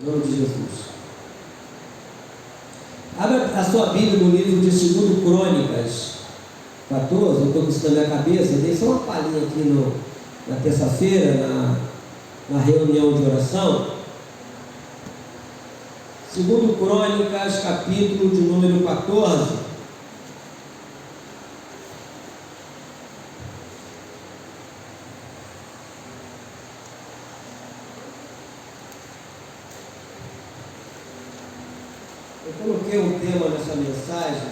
Em nome de Jesus. Abra a sua Bíblia no livro de 2 Crônicas 14. Eu estou com isso na minha cabeça. Dei só uma palhinha aqui na terça-feira, na reunião de oração. 2 Crônicas, capítulo de número 14. Eu coloquei um tema nessa mensagem: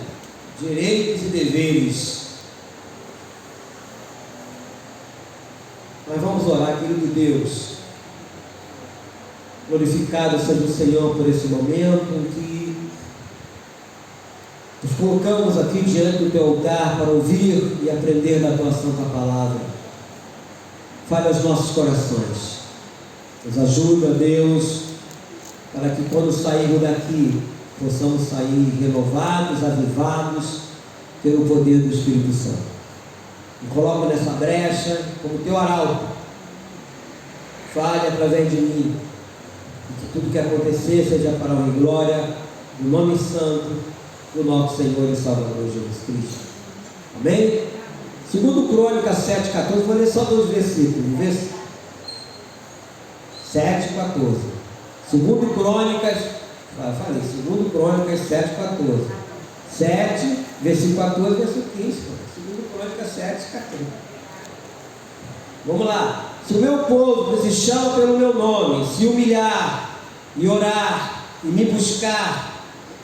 direitos e deveres. Mas vamos orar, querido Deus. Glorificado seja o Senhor por esse momento em que nos colocamos aqui diante do teu altar para ouvir e aprender da tua santa palavra. Fale aos nossos corações. Nos ajuda, Deus, para que quando sairmos daqui possamos sair renovados, avivados pelo poder do Espírito Santo. Me coloco nessa brecha como teu arauto. Fale através de mim, e que tudo que acontecer seja para a honra e glória do nome santo do nosso Senhor e Salvador Jesus Cristo. Amém? 2 Crônicas 7,14. Vou ler só 2 versículos. 7,14. 2 Crônicas, falei, 2 Crônicas 7,14. 7, versículo 14, versículo 15. 2 Crônicas 7,14. Vamos lá. Se o meu povo que se chama pelo meu nome se humilhar e orar e me buscar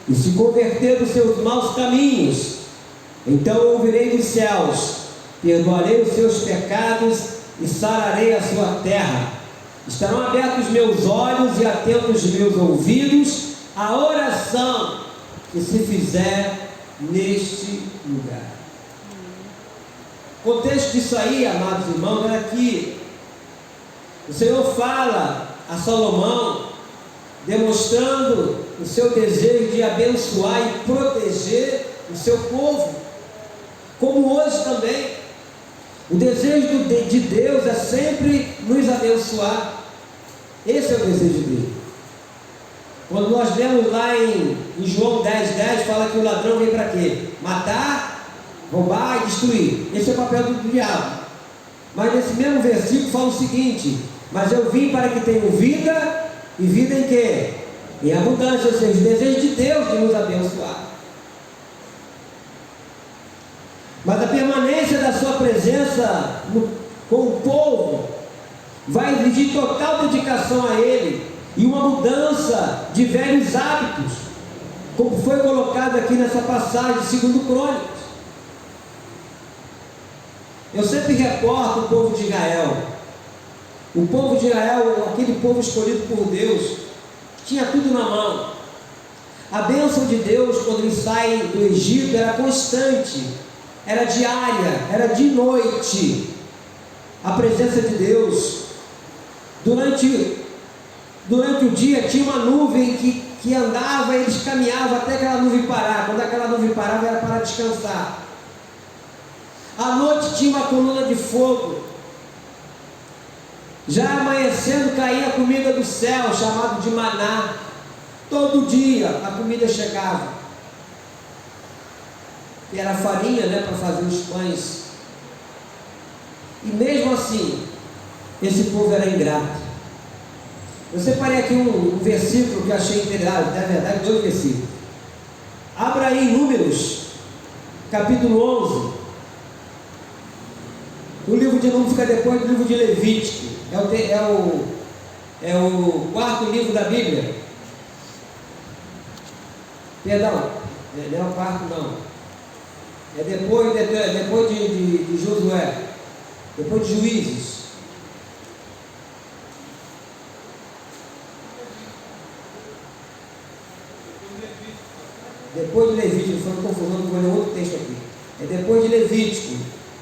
e se converter dos seus maus caminhos, então eu ouvirei dos céus, perdoarei os seus pecados e sararei a sua terra. Estarão abertos meus olhos e atentos meus ouvidos à oração que se fizer neste lugar. O contexto disso aí, amados irmãos, era que o Senhor fala a Salomão, demonstrando o seu desejo de abençoar e proteger o seu povo, como hoje também. O desejo de Deus é sempre nos abençoar. Esse é o desejo dele. Quando nós lemos lá em João 10,10, fala que o ladrão vem para quê? Matar, roubar e destruir. Esse é o papel do diabo. Mas nesse mesmo versículo fala o seguinte: mas eu vim para que tenham vida, e vida em quê? Em abundância. Ou seja, o desejo de Deus de nos abençoar. Mas a permanência da sua presença com o povo vai exigir total dedicação a Ele e uma mudança de velhos hábitos, como foi colocado aqui nessa passagem de 2 Crônicas. Eu sempre reporto o povo de Israel. O povo de Israel, aquele povo escolhido por Deus, tinha tudo na mão. A bênção de Deus, quando eles saem do Egito, era constante, era diária, era de noite. A presença de Deus. Durante o dia tinha uma nuvem que andava, eles caminhavam até aquela nuvem parar. Quando aquela nuvem parava, era para descansar. À noite tinha uma coluna de fogo. Já amanhecendo caía a comida do céu, chamado de maná. Todo dia a comida chegava. E era farinha, para fazer os pães. E mesmo assim, esse povo era ingrato. Eu separei aqui um versículo que eu achei interessante, na verdade 2 versículos. Abra aí Números, capítulo 11. O livro de Números fica depois do livro de Levítico. É o quarto livro da Bíblia. Perdão, não é o quarto não. É depois de Josué. Depois de Juízes. Depois de Levítico, foi uma confusão, vou ler outro texto aqui. É depois de Levítico.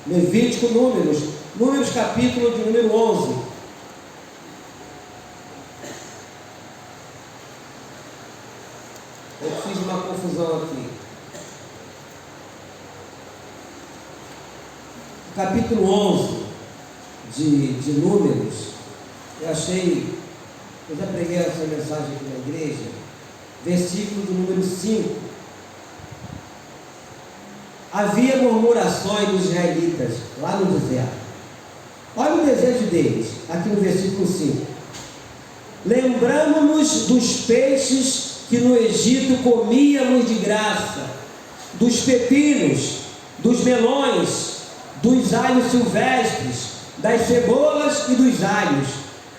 Levítico, Números capítulo de número 11. Eu fiz uma confusão aqui. Capítulo 11 de Números, eu achei eu já preguei essa mensagem aqui na igreja, versículo do número 5. Havia murmurações dos israelitas lá no deserto. Olha o desejo deles, aqui no versículo 5. Lembramos-nos dos peixes que no Egito comíamos de graça, dos pepinos, dos melões, dos alhos silvestres, das cebolas e dos alhos.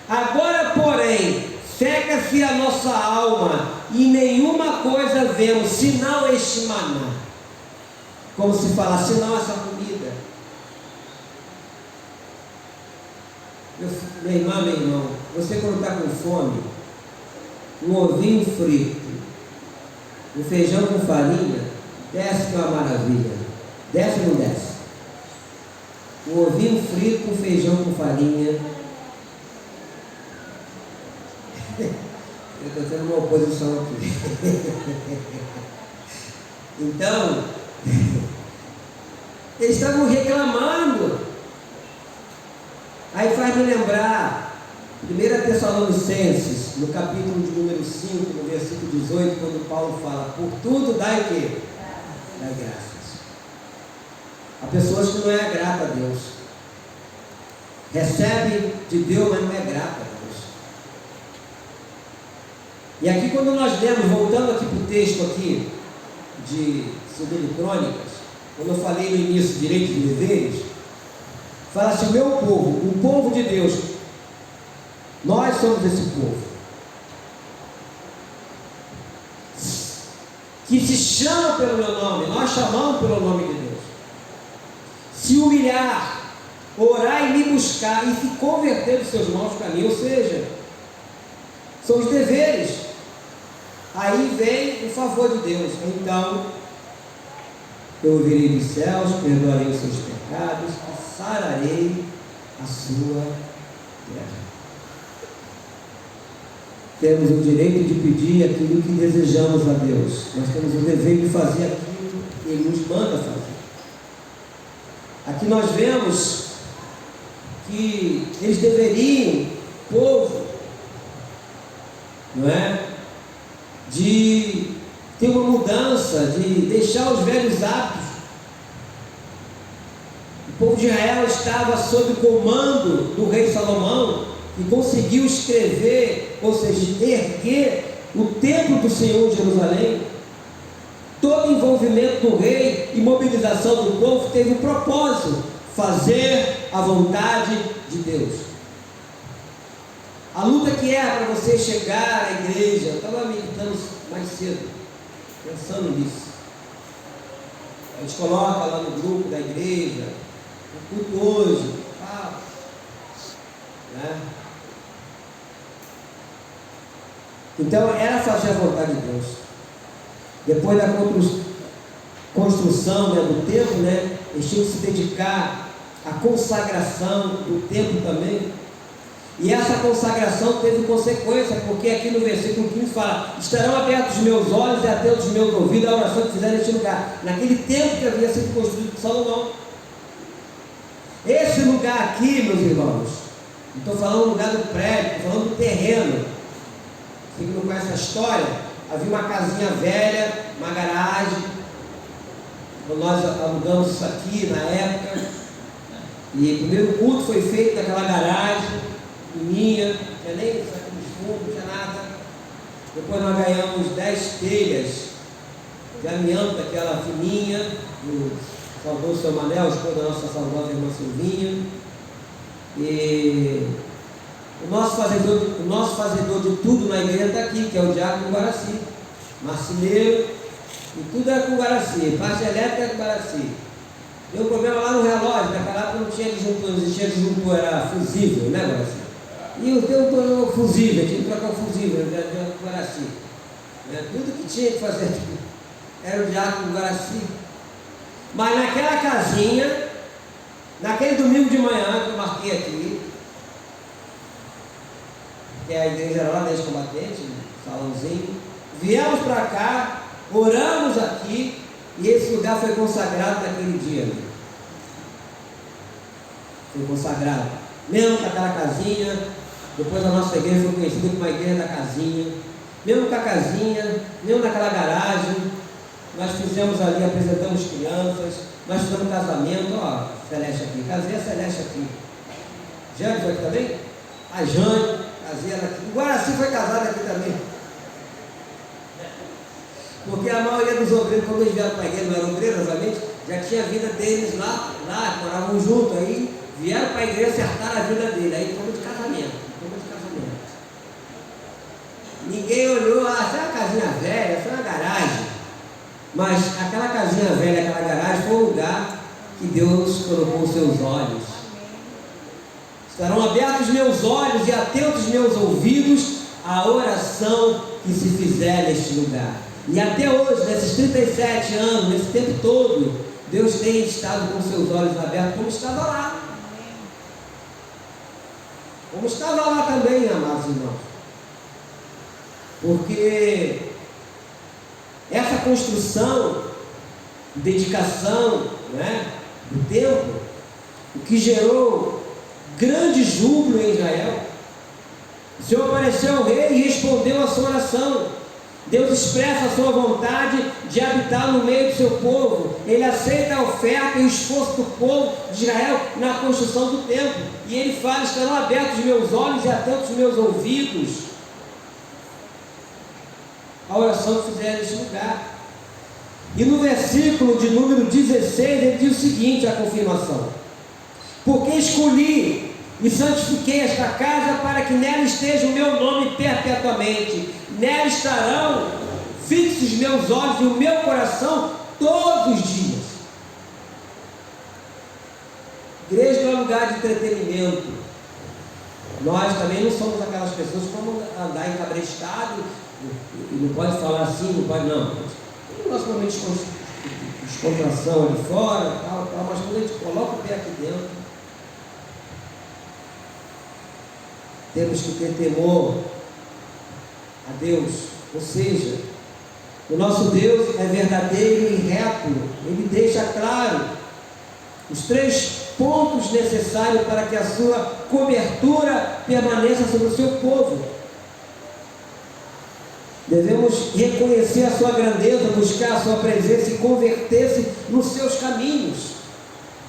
Agora, porém, seca-se a nossa alma e nenhuma coisa vemos, senão este maná. Como se falasse, senão essa comida. Minha irmã, meu irmão, você quando está com fome, um ovinho frito, um feijão com farinha, desce que é uma maravilha. Desce ou não desce? Um ovinho frito, um feijão com farinha. Eu estou tendo uma oposição aqui. Então, eles estavam reclamando. Aí faz me lembrar 1 Tessalonicenses, no capítulo de número 5, no versículo 18, quando Paulo fala: por tudo dai o quê? Dai graças. Há pessoas que não é grata a Deus, recebe de Deus, mas não é grata a Deus. E aqui quando nós lemos, voltando aqui para o texto aqui de 2 Crônicas, quando eu falei no início direitos e deveres, fala assim: o meu povo, o povo de Deus, nós somos esse povo, que se chama pelo meu nome, nós chamamos pelo nome de Deus, se humilhar, orar e me buscar, e se converter dos seus maus caminhos, ou seja, são os deveres. Aí vem o favor de Deus. Então, eu ouvirei dos céus, perdoarei os seus pecados, e sararei a sua terra. Temos o direito de pedir aquilo que desejamos a Deus. Nós temos o dever de fazer aquilo que Ele nos manda fazer. Aqui nós vemos que eles deveriam, povo, não é? De ter uma mudança, de deixar os velhos hábitos. O povo de Israel estava sob o comando do rei Salomão, que conseguiu escrever, ou seja, erguer o templo do Senhor em Jerusalém. Todo envolvimento do rei e mobilização do povo teve um propósito: fazer a vontade de Deus. A luta que é para você chegar à igreja, eu estava meditando mais cedo, pensando nisso. A gente coloca lá no grupo da igreja, o culto hoje, né? Então era fazer a vontade de Deus. Depois da construção, né, do templo, né, eles tinham que se dedicar à consagração do templo também. E essa consagração teve consequência, porque aqui no versículo 15 fala: estarão abertos os meus olhos e atentos os meus ouvidos à oração que fizeram neste lugar, naquele templo que havia sido construído por Salomão. Esse lugar aqui, meus irmãos, não estou falando do lugar do prédio, estou falando do terreno. Você que não conhece a história, havia uma casinha velha, uma garagem. Então nós alugamos isso aqui na época, e o primeiro culto foi feito naquela garagem pequenininha, não tinha nem saco de fundo, não tinha nada. Depois nós ganhamos 10 telhas de amianto, daquela fininha, do saudoso seu Manel, esposa da nossa saudosa irmã Silvinha. E o nosso fazedor de tudo na igreja está aqui, que é o diácono Guaraci, marceneiro, e tudo é com Guaraci, parte elétrica é com Guaraci. Deu um problema lá no relógio, naquela época não tinha disjuntor, não existia disjuntor, era fusível, né, Guaraci? E eu tenho um fusível, tinha que trocar o fusível de Guaraci. Tudo que tinha que fazer era o diácono Guaraci. Mas naquela casinha, naquele domingo de manhã que eu marquei aqui, que a igreja era lá da ex-combatente, um salãozinho, viemos para cá, oramos aqui, e esse lugar foi consagrado naquele dia. Foi consagrado. Mesmo com aquela casinha, Depois a nossa igreja foi conhecida como a igreja da casinha. Mesmo com a casinha, mesmo naquela garagem, nós fizemos ali, apresentamos crianças, nós fizemos casamento, ó, Celeste aqui, casei a Celeste aqui. Jane foi aqui também? A Jane, casei ela aqui. O Guaraci foi casado aqui também. Porque a maioria dos obreiros, quando eles vieram para a igreja, não eram obreiros, obviamente, já tinha a vida deles lá, moravam junto, aí vieram para a igreja acertar a vida dele, aí como de casamento. Ninguém olhou, essa é uma casinha velha, essa é uma garagem. Mas aquela casinha velha, aquela garagem, foi um lugar que Deus colocou os seus olhos. Estarão abertos os meus olhos e atentos os meus ouvidos à oração que se fizer neste lugar. E até hoje, nesses 37 anos, nesse tempo todo, Deus tem estado com os seus olhos abertos, como estava lá. Como estava lá também, amados irmãos. Porque essa construção, dedicação, né, do templo, o que gerou grande júbilo em Israel. O Senhor apareceu ao rei e respondeu a sua oração. Deus expressa a sua vontade de habitar no meio do seu povo. Ele aceita a oferta e o esforço do povo de Israel na construção do templo. E ele fala: estarão abertos os meus olhos e atentos os meus ouvidos a oração que fizer neste lugar. E no versículo de número 16, ele diz o seguinte, a confirmação: porque escolhi e santifiquei esta casa para que nela esteja o meu nome perpetuamente. Nela estarão fixos meus olhos e o meu coração todos os dias. Igreja não é lugar de entretenimento. Nós também não somos aquelas pessoas que vão andar encabrestado e não pode falar assim, não pode não. Tem o nosso momento de descontração ali fora, tal, mas quando a gente coloca o pé aqui dentro, temos que ter temor a Deus. Ou seja, o nosso Deus é verdadeiro e reto. Ele deixa claro os 3 pontos necessários para que a sua cobertura permaneça sobre o seu povo. Devemos reconhecer a sua grandeza, buscar a sua presença e converter-se nos seus caminhos.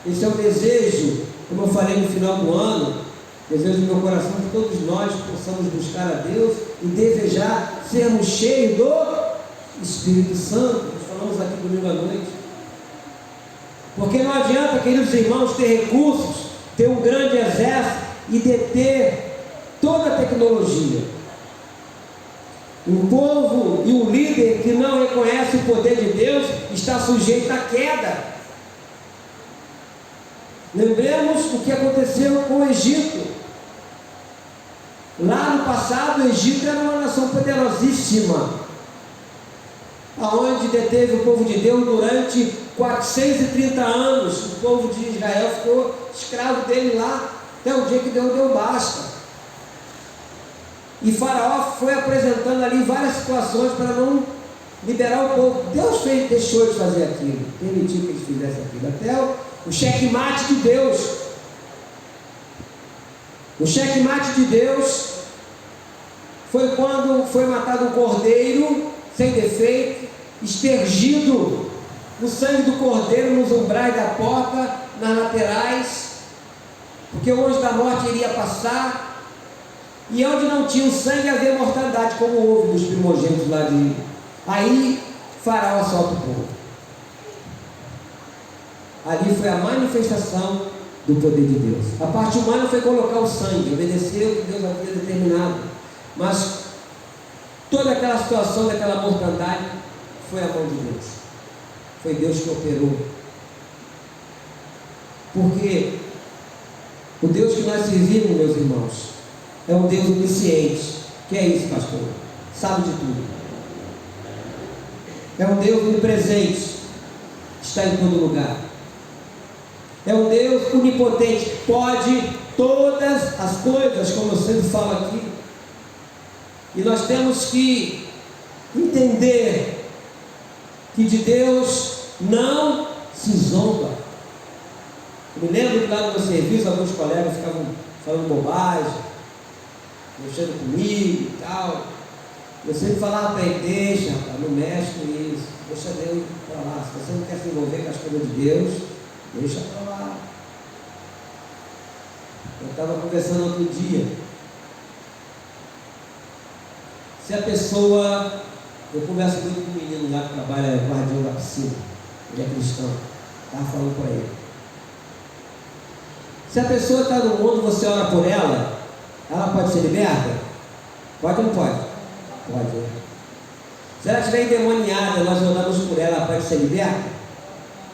Esse é o desejo, como eu falei no final do ano, desejo do meu coração que todos nós possamos buscar a Deus e desejar sermos cheios do Espírito Santo. Nós falamos aqui domingo à noite. Porque não adianta, queridos irmãos, ter recursos, ter um grande exército e deter toda a tecnologia. Um povo e um líder que não reconhece o poder de Deus está sujeito à queda. Lembremos o que aconteceu com o Egito. Lá no passado, o Egito era uma nação poderosíssima, aonde deteve o povo de Deus durante 430 anos. O povo de Israel ficou escravo dele lá, até o dia que Deus deu basta. E Faraó foi apresentando ali várias situações para não liberar o povo. Deus deixou de fazer aquilo, permitiu que eles fizessem aquilo, até o checkmate de Deus. O checkmate de Deus foi quando foi matado um cordeiro sem defeito, aspergido o sangue do cordeiro nos umbrais da porta, nas laterais, porque o anjo da morte iria passar. E onde não tinha o sangue havia mortandade, como houve dos primogênitos lá de... Aí Faraó solta o povo. Ali foi a manifestação do poder de Deus. A parte humana foi colocar o sangue, obedecer o que Deus havia determinado. Mas toda aquela situação daquela mortandade foi a mão de Deus. Foi Deus que operou. Porque o Deus que nós servimos, meus irmãos, é um Deus onisciente. Que é isso, pastor? Sabe de tudo. É um Deus onipresente, está em todo lugar. É um Deus onipotente, pode todas as coisas, como eu sempre falo aqui. E nós temos que entender que de Deus não se zomba. Eu me lembro que lá no meu serviço alguns colegas ficavam falando bobagem. mexendo comigo e tal. Eu sempre falava para ele, deixa, rapaz, não mexe com isso, deixa Deus para lá. Se você não quer se envolver com as coisas de Deus, deixa para lá. Eu estava conversando outro dia. Se a pessoa, eu converso muito com um menino lá que trabalha guardião da piscina, ele é cristão, estava falando para ele. Se a pessoa está no mundo, você ora por ela, ela pode ser liberta? Pode ou não pode? Pode. Né? Se ela estiver endemoniada, nós oramos por ela, ela pode ser liberta?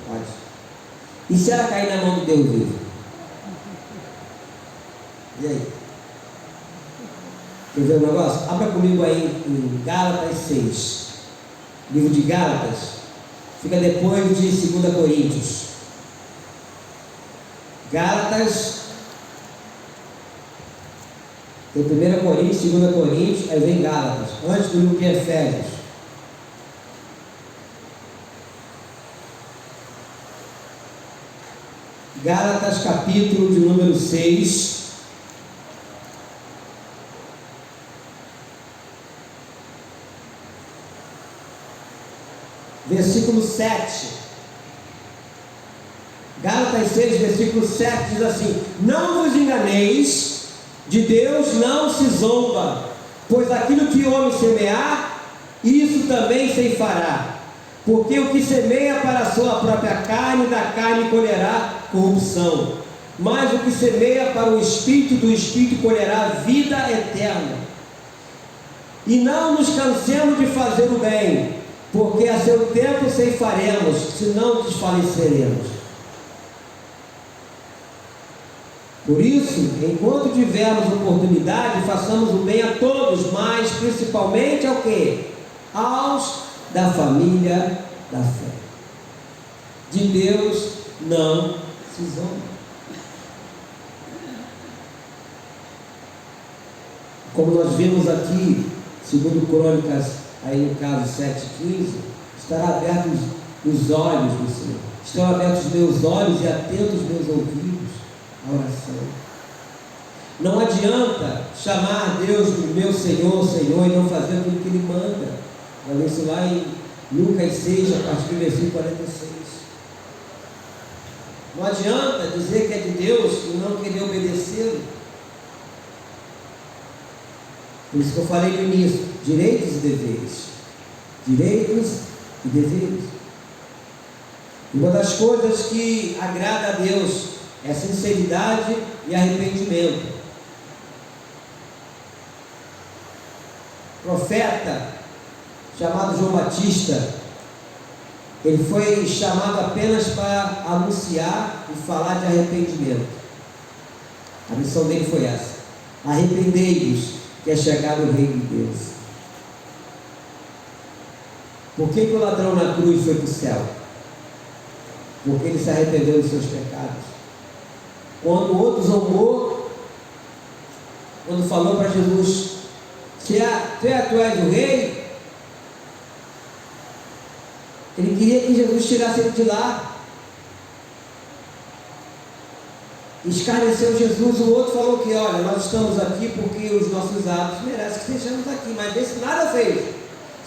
Pode. E se ela cair na mão de Deus vivo? E aí? Quer ver o negócio? Abra comigo aí em Gálatas 6. Livro de Gálatas. Fica depois de 2 Coríntios. Gálatas. Tem 1 Coríntios, 2 Coríntios, aí vem Gálatas. Antes do livro de Efésios. Gálatas capítulo de número 6. Versículo 7. Gálatas 6, versículo 7 diz assim: não vos enganeis, de Deus não se zomba, pois aquilo que o homem semear, isso também ceifará. Porque o que semeia para a sua própria carne, da carne colherá corrupção. Mas o que semeia para o Espírito, do Espírito colherá vida eterna. E não nos cansemos de fazer o bem, porque a seu tempo ceifaremos, se não desfaleceremos. Por isso, enquanto tivermos oportunidade, façamos o bem a todos, mas principalmente ao quê? Aos da família da fé. De Deus não se zomba. Como nós vimos aqui, segundo Crônicas, aí no caso 7,15, estará abertos os olhos do Senhor. Estão abertos os meus olhos e atentos os meus ouvidos à oração. Não adianta chamar Deus de meu Senhor, Senhor, e não fazer aquilo que Ele manda. Olha isso lá em Lucas 6, a partir do versículo 46. Não adianta dizer que é de Deus e não querer obedecê-lo. Por isso que eu falei no início, direitos e deveres. Direitos e deveres. Uma das coisas que agrada a Deus é sinceridade e arrependimento. Profeta chamado João Batista, ele foi chamado apenas para anunciar e falar de arrependimento. A missão dele foi essa: arrependei-vos, que é chegado o reino de Deus. Por que o ladrão na cruz foi para o céu? Porque ele se arrependeu dos seus pecados. Quando o outro zombou, quando falou para Jesus: tu és o rei, ele queria que Jesus tirasse ele de lá. Escarneceu Jesus. O outro falou que, olha, nós estamos aqui porque os nossos atos merecem que estejamos aqui, mas desse nada fez.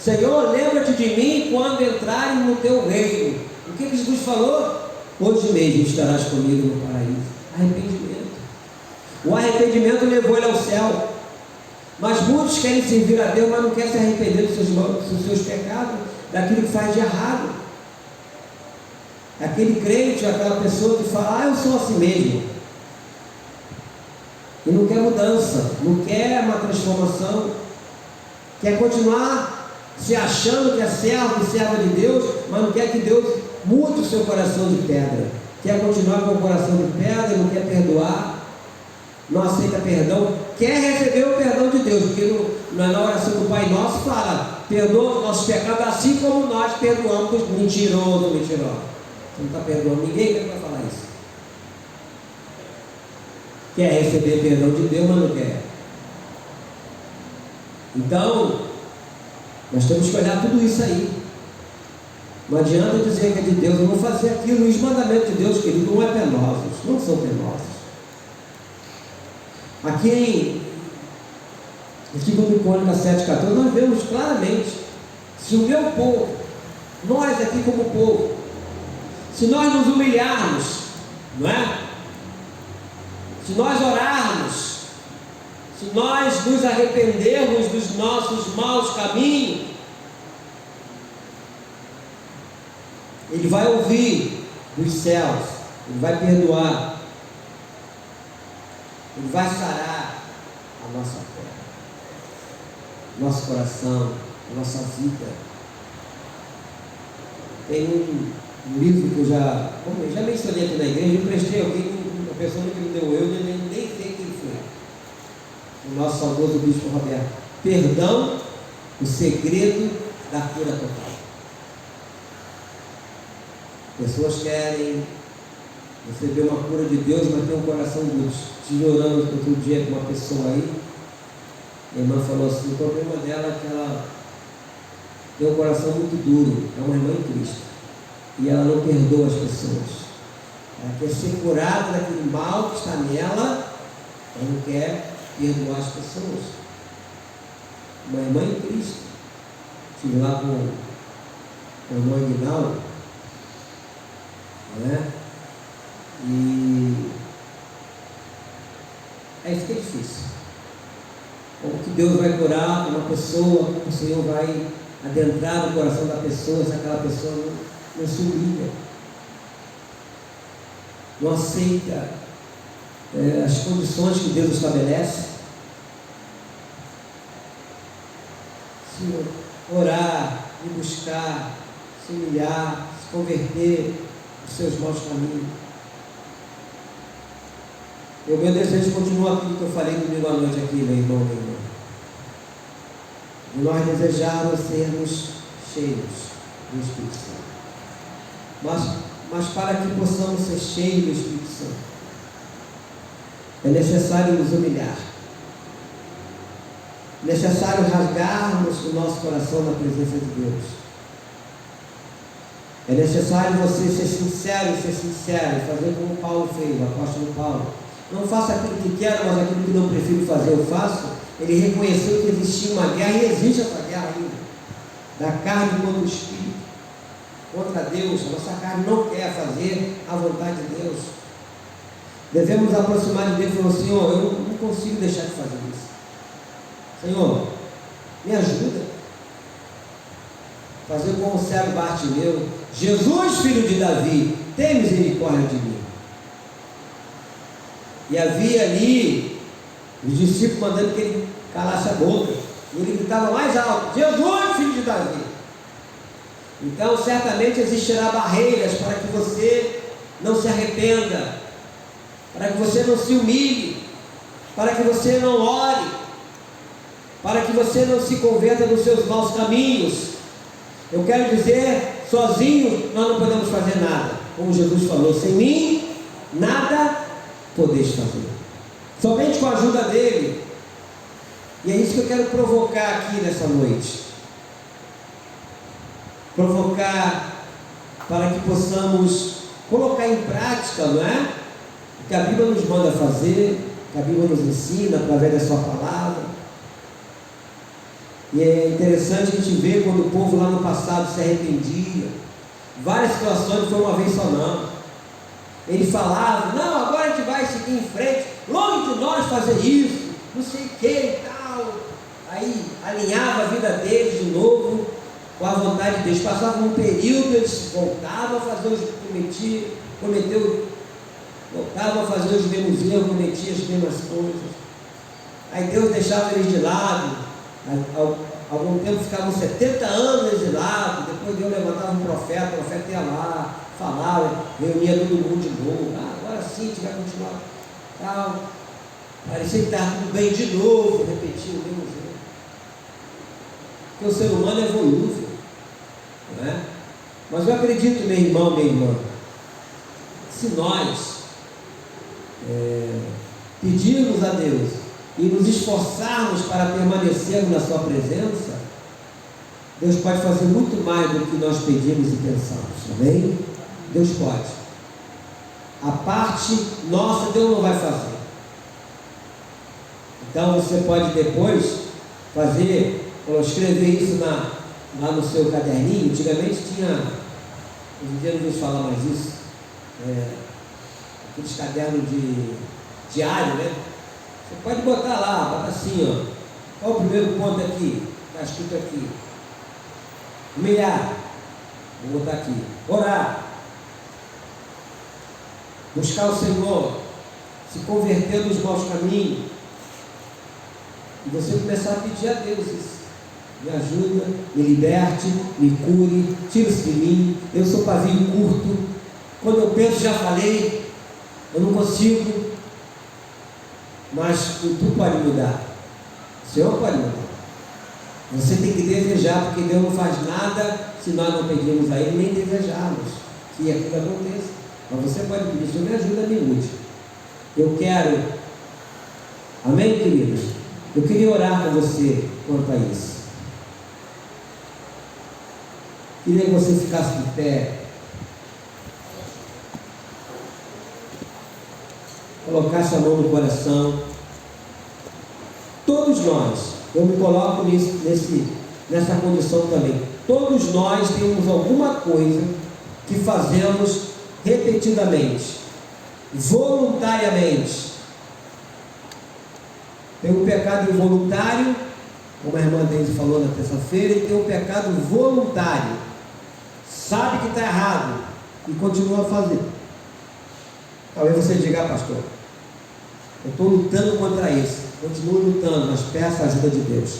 Senhor, lembra-te de mim quando entrarem no teu reino. O que Jesus falou? Hoje mesmo estarás comigo no paraíso. Arrependimento. O arrependimento levou ele ao céu. Mas muitos querem servir a Deus, mas não querem se arrepender dos seus pecados, daquilo que faz de errado. Aquele crente, aquela pessoa que fala: eu sou assim mesmo, e não quer mudança, não quer uma transformação, quer continuar se achando que é servo e serva de Deus, mas não quer que Deus mude o seu coração de pedra, quer continuar com o coração de pedra, não quer perdoar, não aceita perdão, quer receber o perdão de Deus, porque na oração do Pai Nosso fala: perdoa os nossos pecados assim como nós perdoamos os mentirosos. Você não está perdoando ninguém, quem vai falar isso? Quer receber perdão de Deus, mas não quer. Então, nós temos que olhar tudo isso aí. Não adianta dizer que é de Deus, eu vou fazer aquilo. Os mandamentos de Deus, querido, não é penosos, não são penosos. Aqui Aqui no Crônicas 7,14, nós vemos claramente: se o meu povo, nós aqui como povo, se nós nos humilharmos, não é? Se nós orarmos, se nós nos arrependermos dos nossos maus caminhos, Ele vai ouvir dos céus, Ele vai perdoar, Ele vai sarar a nossa fé, nosso coração, a nossa vida. Tem um livro que eu já mencionei aqui na igreja, eu emprestei alguém, uma pessoa que me deu, eu nem sei quem foi. O nosso saudoso bispo Roberto. Perdão, o segredo da cura total. Pessoas querem receber uma cura de Deus, mas tem um coração duro. Estive orando outro dia com uma pessoa aí, a irmã falou assim: o problema dela é que ela tem um coração muito duro, é uma irmã em Cristo, e ela não perdoa as pessoas. Ela quer ser curada daquele mal que está nela, ela não quer perdoar as pessoas. Uma irmã em Cristo. Estive lá com o irmão Aguinaldo, né? E aí fica difícil. Como que Deus vai curar uma pessoa, como o Senhor vai adentrar no coração da pessoa, se aquela pessoa não se humilha, não aceita as condições que Deus estabelece. Se orar, e buscar, se humilhar, se converter dos seus maus caminhos. E o meu desejo continua aquilo que eu falei domingo à noite aqui, meu irmão, minha irmã. E nós desejamos sermos cheios do Espírito Santo. Mas para que possamos ser cheios do Espírito Santo, é necessário nos humilhar. É necessário rasgarmos o nosso coração na presença de Deus. É necessário você ser sincero, fazer como Paulo fez, o apóstolo Paulo. Não faça aquilo que quero, mas aquilo que não prefiro fazer, eu faço. Ele reconheceu que existia uma guerra, e existe essa guerra ainda, da carne contra o Espírito, contra Deus. A nossa carne não quer fazer a vontade de Deus. Devemos nos aproximar de Deus e falar: Senhor, eu não consigo deixar de fazer isso. Senhor, me ajuda. Fazer como o cego Bartimeu: Jesus, filho de Davi, tem misericórdia de mim. E havia ali os discípulos mandando que ele calasse a boca, e ele gritava mais alto: Jesus, filho de Davi. Então certamente existirá barreiras para que você não se arrependa, para que você não se humilhe, para que você não ore, para que você não se converta dos seus maus caminhos. Eu quero dizer, sozinho nós não podemos fazer nada. Como Jesus falou: sem mim nada podeis fazer, somente com a ajuda dele. E é isso que eu quero provocar aqui nessa noite. Provocar para que possamos colocar em prática, não é? O que a Bíblia nos manda fazer, o que a Bíblia nos ensina através da sua palavra. E é interessante a gente ver quando o povo lá no passado se arrependia. Várias situações, não foi uma vez só não. Ele falava: não, agora a gente vai seguir em frente, longe de nós fazer isso, não sei o que e tal. Aí alinhava a vida deles de novo com a vontade de Deus. Passava um período, eles voltavam a fazer os voltavam a fazer os mesmos erros, cometiam as mesmas coisas. Aí Deus deixava eles de lado. Algum tempo ficavam 70 anos exilados. Depois Deus levantava um profeta, o profeta ia lá, falava, reunia todo mundo de novo. Agora sim a gente vai continuar tal. Parecia que estava tudo bem de novo, repetia o mesmo erro. Porque o ser humano é volúvel, não é? Mas eu acredito, meu irmão, minha irmã, se nós pedirmos a Deus e nos esforçarmos para permanecermos na sua presença, Deus pode fazer muito mais do que nós pedimos e pensamos, amém? Deus pode. A parte nossa Deus não vai fazer. Então você pode depois escrever isso lá no seu caderninho. Antigamente tinha, hoje em dia não vou falar mais isso, aqueles cadernos de diário, né? Você pode botar lá, bota assim, ó. Qual o primeiro ponto aqui? Está escrito aqui. Humilhar. Vou botar aqui. Orar. Buscar o Senhor. Se converter dos maus caminhos. E você começar a pedir a Deus isso. Me ajuda, me liberte, me cure, tire-se de mim. Eu sou pavio curto. Quando eu penso, já falei. Eu não consigo. Mas tu pode mudar. O Senhor pode mudar. Você tem que desejar, porque Deus não faz nada se nós não pedimos a Ele, nem desejarmos que aquilo aconteça. Mas você pode pedir: Senhor, me ajuda, me mude. Eu quero. Amém, queridos? Eu queria orar com você quanto a isso. Queria que você ficasse de pé. Colocasse a mão no coração. Todos nós, eu me coloco nessa condição também. Todos nós temos alguma coisa que fazemos repetidamente, voluntariamente. Tem um pecado involuntário, como a irmã Deise falou na terça-feira, e tem um pecado voluntário. Sabe que está errado e continua a fazer. Talvez você diga: pastor, eu estou lutando contra isso. Continue lutando, mas peça a ajuda de Deus.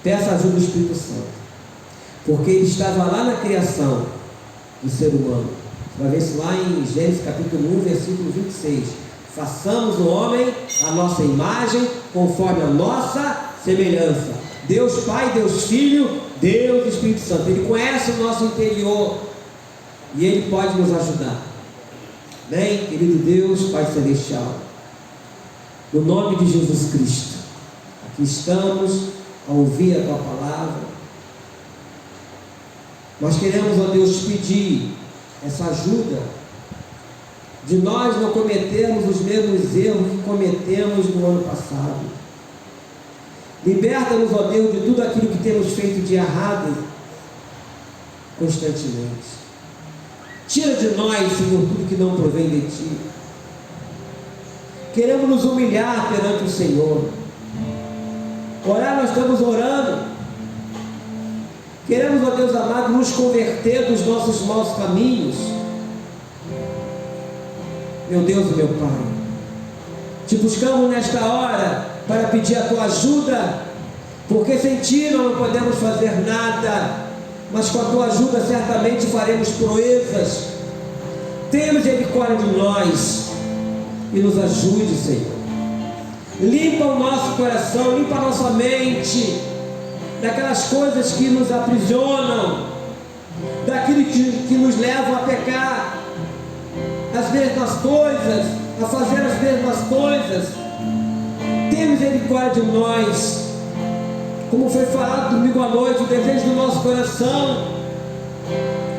Peça a ajuda do Espírito Santo. Porque Ele estava lá na criação do ser humano. Você vai ver isso lá em Gênesis capítulo 1, versículo 26. Façamos o homem a nossa imagem, conforme a nossa semelhança. Deus Pai, Deus Filho, Deus Espírito Santo. Ele conhece o nosso interior e Ele pode nos ajudar. Bem, querido Deus, Pai Celestial, no nome de Jesus Cristo, aqui estamos a ouvir a Tua palavra. Nós queremos, ó Deus, pedir essa ajuda de nós não cometermos os mesmos erros que cometemos no ano passado. Liberta-nos, ó Deus, de tudo aquilo que temos feito de errado constantemente. Tira de nós, Senhor, tudo que não provém de Ti. Queremos nos humilhar perante o Senhor. Orar, nós estamos orando. Queremos, ó Deus amado, nos converter dos nossos maus caminhos. Meu Deus e meu Pai, Te buscamos nesta hora para pedir a Tua ajuda, porque sem Ti nós não podemos fazer nada, mas com a Tua ajuda certamente faremos proezas. Tenha misericórdia de nós e nos ajude, Senhor. Limpa o nosso coração, limpa a nossa mente daquelas coisas que nos aprisionam, daquilo que nos leva a pecar as mesmas coisas, a fazer as mesmas coisas. Tenha misericórdia de nós. Como foi falado domingo à noite, o desejo do nosso coração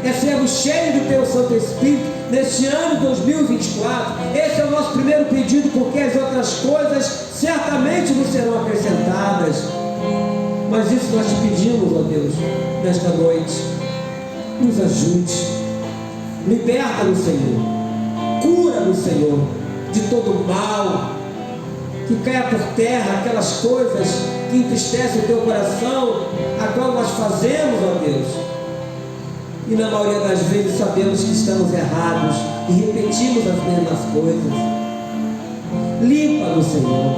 é sermos cheios do Teu Santo Espírito neste ano 2024. Esse é o nosso primeiro pedido, porque as outras coisas certamente nos serão acrescentadas. Mas isso nós Te pedimos, ó Deus, nesta noite. Nos ajude. Liberta-nos, Senhor. Cura-nos, Senhor, de todo mal. Que caia por terra aquelas coisas que entristecem o Teu coração, a qual nós fazemos, ó Deus, e na maioria das vezes sabemos que estamos errados e repetimos as mesmas coisas. Limpa-nos, Senhor.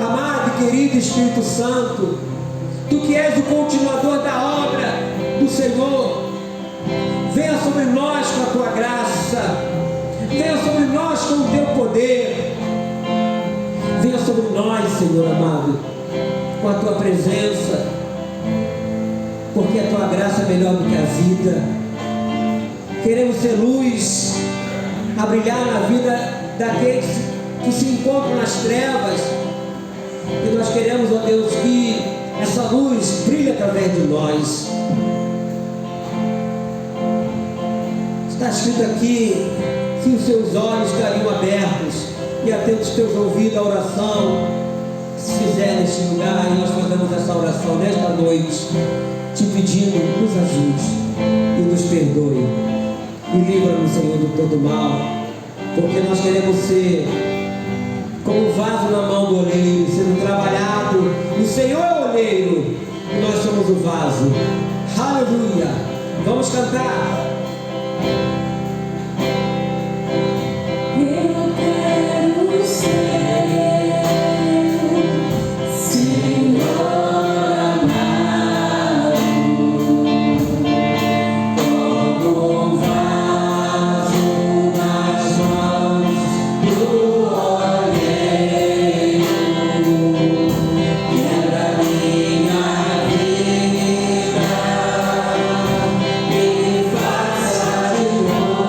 Amado e querido Espírito Santo, Tu que és o continuador da obra do Senhor, venha sobre nós com a Tua graça, venha sobre nós com o Teu poder, venha sobre nós, Senhor amado, com a Tua presença, porque a Tua graça é melhor do que a vida. Queremos ser luz, a brilhar na vida daqueles que se encontram nas trevas, e nós queremos, ó Deus, que essa luz brilhe através de nós. Está escrito aqui: se os seus olhos estariam abertos e atentos os teus ouvidos à oração se fizer neste lugar, e nós fazemos essa oração nesta noite, te pedindo, nos ajude e nos perdoe e livra-nos, Senhor, de todo mal, porque nós queremos ser como vaso na mão do oleiro, sendo trabalhado. O Senhor é o oleiro e nós somos o vaso. Aleluia! Vamos cantar. Eu quero ser Senhor amado, como vaso nas mãos do oleiro, quebra minha vida, me faça de novo.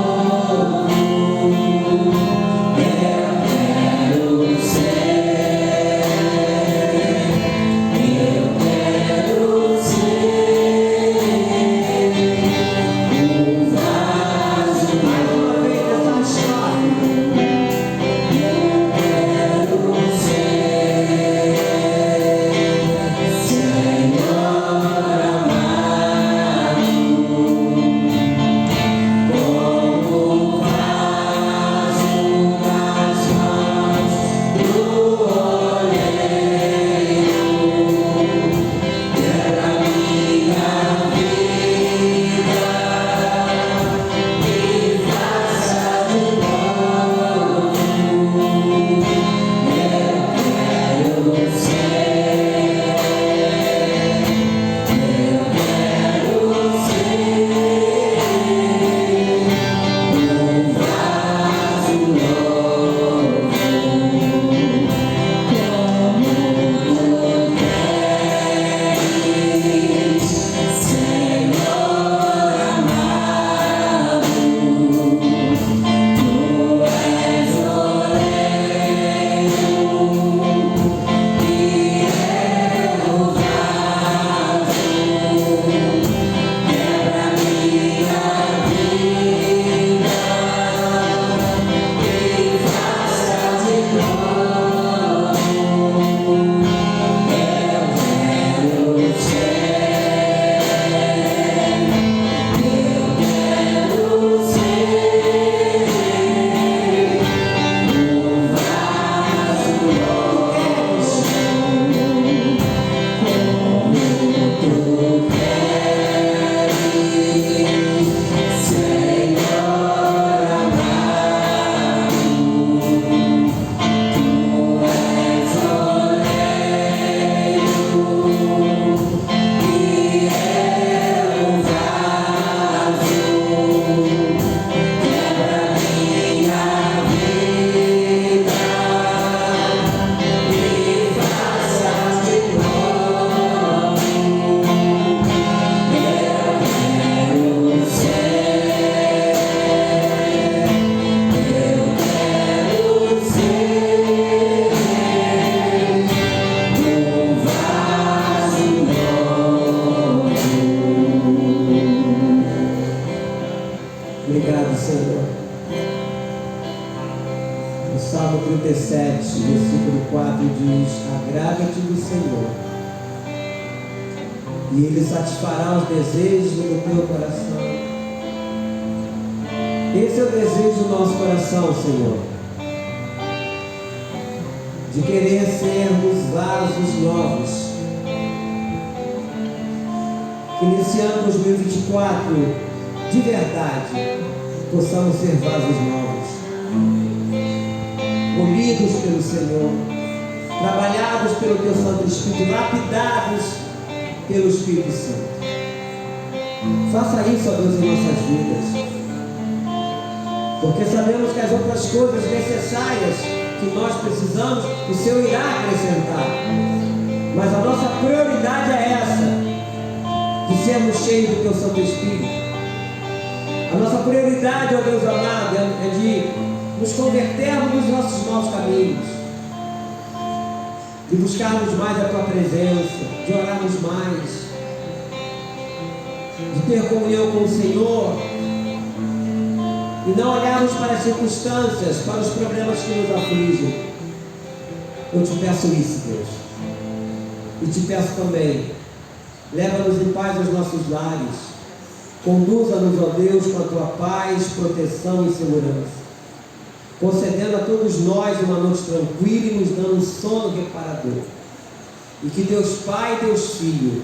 Obrigado, Senhor. O Salmo 37, versículo 4 diz: agrada-te do Senhor, e Ele satisfará os desejos do teu coração. Esse é o desejo do nosso coração, Senhor, de querer sermos vasos novos. Que nesse ano 2024, de verdade, possamos ser vasos novos, polidos pelo Senhor, trabalhados pelo Teu Santo Espírito, lapidados pelo Espírito Santo. Faça isso, ó Deus, em nossas vidas, porque sabemos que as outras coisas necessárias que nós precisamos, o Senhor irá acrescentar, mas a nossa prioridade é essa, de sermos cheios do Teu Santo Espírito. A nossa prioridade, ó Deus amado, é de nos convertermos nos nossos maus caminhos, de buscarmos mais a Tua presença, de orarmos mais, de ter comunhão com o Senhor e não olharmos para as circunstâncias, para os problemas que nos afligem, Eu te peço isso, Deus. E te peço também, leva-nos em paz aos nossos lares. Conduza-nos, ó Deus, com a tua paz, proteção e segurança, concedendo a todos nós uma noite tranquila e nos dando um sono reparador. E que Deus Pai, Deus Filho,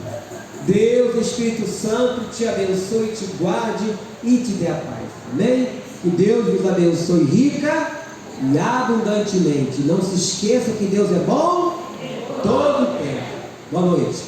Deus Espírito Santo te abençoe, te guarde e te dê a paz. Amém? Que Deus vos abençoe rica e abundantemente. Não se esqueça que Deus é bom todo o tempo. Boa noite.